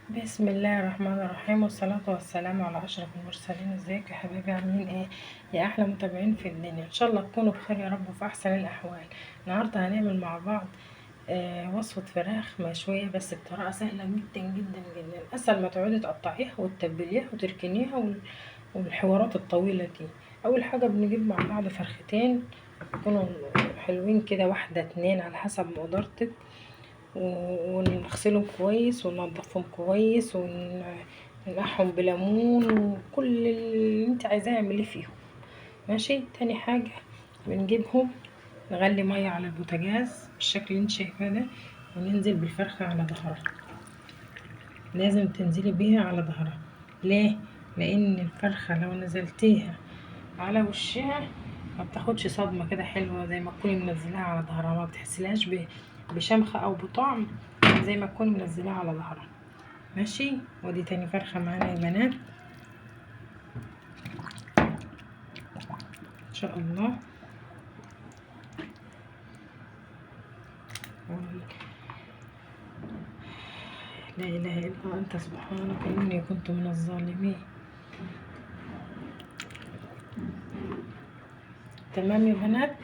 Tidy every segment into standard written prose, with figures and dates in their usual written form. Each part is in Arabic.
بسم الله الرحمن الرحيم، والصلاة والسلام على أشرف المرسلين. ازيك يا حبايبي؟ عاملين ايه يا أحلى متابعين في الدنيا؟ إن شاء الله تكونوا بخير يا رب وفي أحسن الأحوال. النهاردة هنعمل مع بعض وصفة فراخ مشوية، بس بطريقة سهلة جدا جدا جدا، أسهل ما تقعدي تقطعيها وتتبليها وتركنيها والحوارات الطويلة دي. أول حاجة بنجيب مع بعض فرختين يكونوا حلوين كده، واحدة اتنين على حسب مقدرتك، ونغسلهم كويس وننضفهم كويس وننقعهم بليمون وكل اللي انت عايزاه اعمليه فيهم. ماشي. تاني حاجة بنجيبهم، نغلي مية على البوتاجاز بالشكل اللي انت شايفاه ده، وننزل بالفرخة على ظهرها. لازم تنزلي بيها على ظهرها. ليه؟ لان الفرخة لو نزلتيها على وشها ما بتاخدش صدمة كده حلوة زي ما تكوني منزلاها على ظهرها، ما بتحسلهاش بشمخة او بطعم زي ما تكوني منزلاها على ظهرها. ماشي. ودي تاني فرخة معانا يا بنات ان شاء الله. لا اله الا انت سبحانك اني كنت من الظالمين. تمام يا بنات،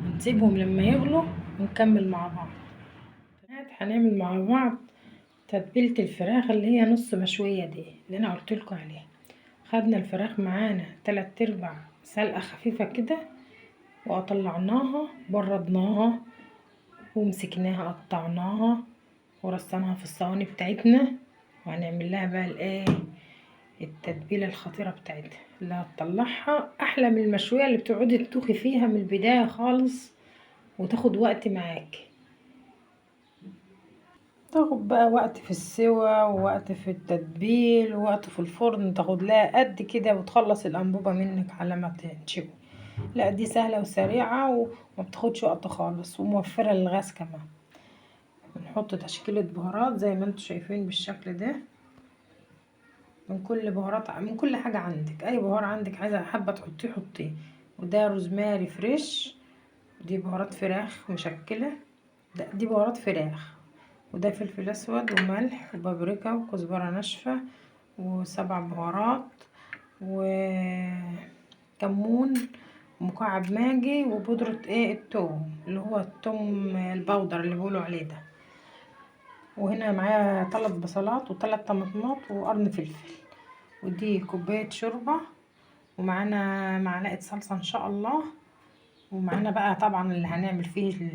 هنسيبهم لما يغلوا ونكمل مع بعض. بنات هنعمل مع بعض تتبيلة الفراخ اللي هي نص مشوية دي اللي انا قلت لكم عليها. خدنا الفراخ معانا 3/4 سلقة خفيفة كده، وطلعناها بردناها ومسكناها قطعناها ورصناها في الصواني بتاعتنا، وهنعمل لها بقى الايه، التتبيله الخطيره بتاعتها اللي هتطلعها احلى من المشويه اللي بتقعدي تطوخي فيها من البدايه خالص وتاخد وقت معاك. تاخد بقى وقت في السوا ووقت في التتبيل ووقت في الفرن، تاخد لها قد كده وتخلص الانبوبه منك على ما تنشوي. لا دي سهله وسريعه وما بتاخدش وقت خالص وموفره للغاز كمان. بنحط تشكيله بهارات زي ما انتم شايفين بالشكل ده، من كل بهارات، من كل حاجة عندك، اي بهار عندك عايزة حابة تحطيه حطيه. وده روزماري فريش، دي بهارات فراخ مشكلة، دي بهارات فراخ، وده فلفل اسود وملح وبابريكا وكزبرة ناشفة وسبع بهارات وكمون ومكعب ماجي وبودرة ايه التوم اللي هو التوم البودر اللي بيقولوا عليه ده. وهنا معايا 3 بصلات و3 طماطمات وقرن فلفل، ودي كوباية شوربة، ومعانا معلقة صلصة ان شاء الله. ومعانا بقى طبعا اللي هنعمل فيه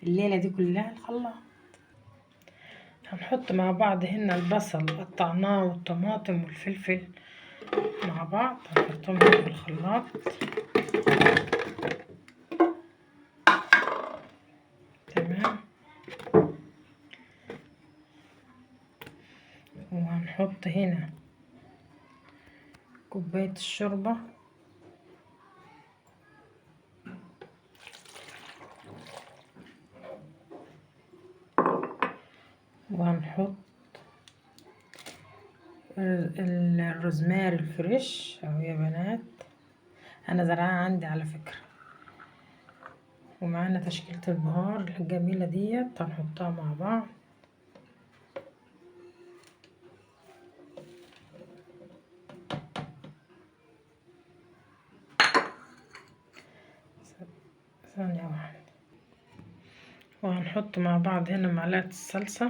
الليلة دي كلها الخلاط. هنحط مع بعض هنا البصل قطعناه والطماطم والفلفل مع بعض، هنحطهم هنا في الخلاط. تمام. وهنحط هنا كوباية الشوربة، وهنحط الروزماري الفريش اهو يا بنات، انا زرعها عندي على فكرة. ومعانا تشكيلة البهار الجميلة ديت هنحطها مع بعض. ثانية واحدة. وهنحط مع بعض هنا معلقة الصلصة،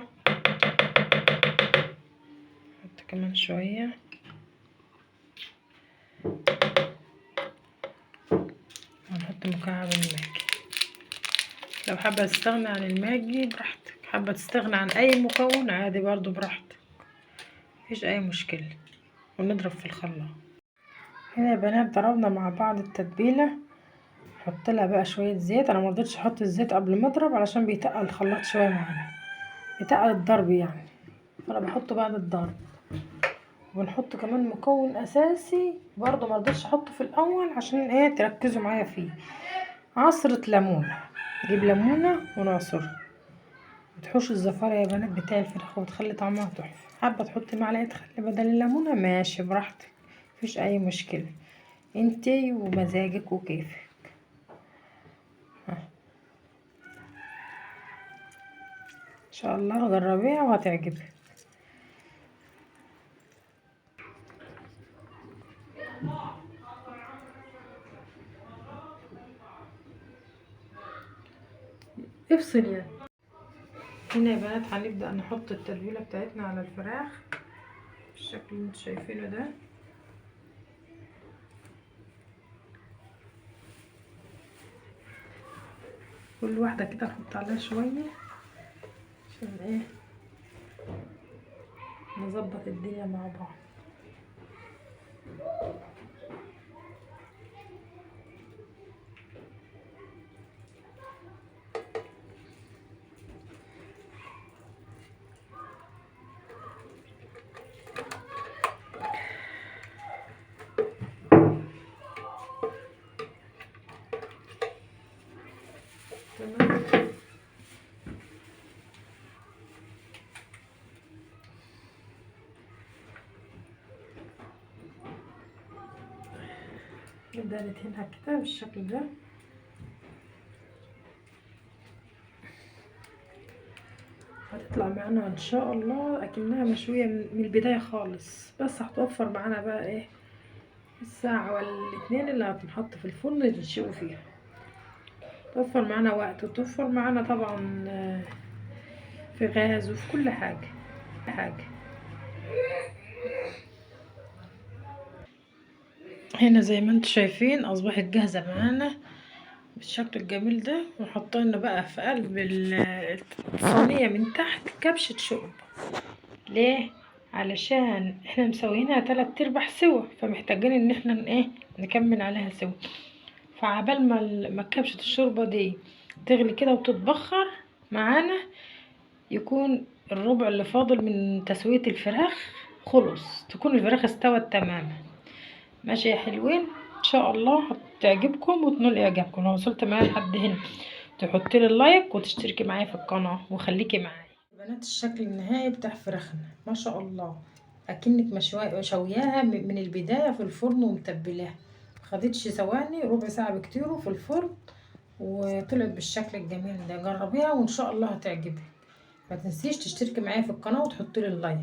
نحط كمان شوية، وهنحط مكعب الماجي. لو حابة تستغنى عن الماجي براحتك، حابة تستغنى عن اي مكون عادي برضو براحتك، مفيش اي مشكلة. ونضرب في الخلاط. هنا يا بنات ضربنا مع بعض التتبيلة، نحط لها بقى شوية زيت. انا مرضتش احط الزيت قبل ما اضرب علشان بيتقل الخلاط شوية معانا، بيتقل الضرب يعني، فانا بحطه بعد الضرب. وبنحط كمان مكون اساسي برضو مرضتش احطه في الاول عشان ايه تركزوا معايا فيه، عصرة ليمونة. نجيب ليمونة ونعصرها، بتحوش الزفارة يا بنات بتاع الفراخ وتخلي طعمها تحفة. حابة تحطي معلقة خل بدل الليمونة ماشي براحتك، مفيش اي مشكلة، انتي ومزاجك وكيفك. ان شاء الله جربيها وهتعجبك. افصل يعني. هنا يا بنات هنبدأ نحط التتبيلة بتاعتنا على الفراخ بالشكل اللي انتوا شايفينه ده. كل واحدة كده نحط عليها شوية عشان ايه نظبط الدنيا مع بعض. تمام. نبدأ ندهنها كده بالشكل ده. هتطلع معانا ان شاء الله اكنها مشوية من البداية خالص، بس هتوفر معانا بقى ايه الساعة ولا الاتنين اللي هتنحط في الفرن يتشوي فيها. توفر معانا وقت وتوفر معانا طبعا في غاز وفي كل حاجة. هنا زي ما انتم شايفين اصبحت جاهزة معانا بالشكل الجميل ده، وحطينا بقى في قلب الصينية من تحت كبشة شوربة. ليه؟ علشان احنا مسويينها 3/4 سوا، فمحتاجين ان احنا ايه نكمل عليها سوا. فعبال ما كبشة الشوربة دي تغلي كده وتتبخر معانا، يكون الربع اللي فاضل من تسوية الفراخ خلص، تكون الفراخ استوت تماما. ماشي يا حلوين، ان شاء الله هتعجبكم وتنول اعجابكم. لو وصلت معايا لحد هنا تحطي لي اللايك وتشتركي معايا في القناه وخليكي معايا. بنات الشكل النهائي بتاع فراخنا ما شاء الله، اكنك مشوياها من البدايه في الفرن ومتبلاها. خدتش ثواني، ربع ساعه بكتير في الفرن وطلعت بالشكل الجميل ده. جربيها وان شاء الله هتعجبك. ما تنسيش تشتركي معايا في القناه وتحطي لي اللايك.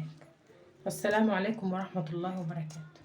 والسلام عليكم ورحمه الله وبركاته.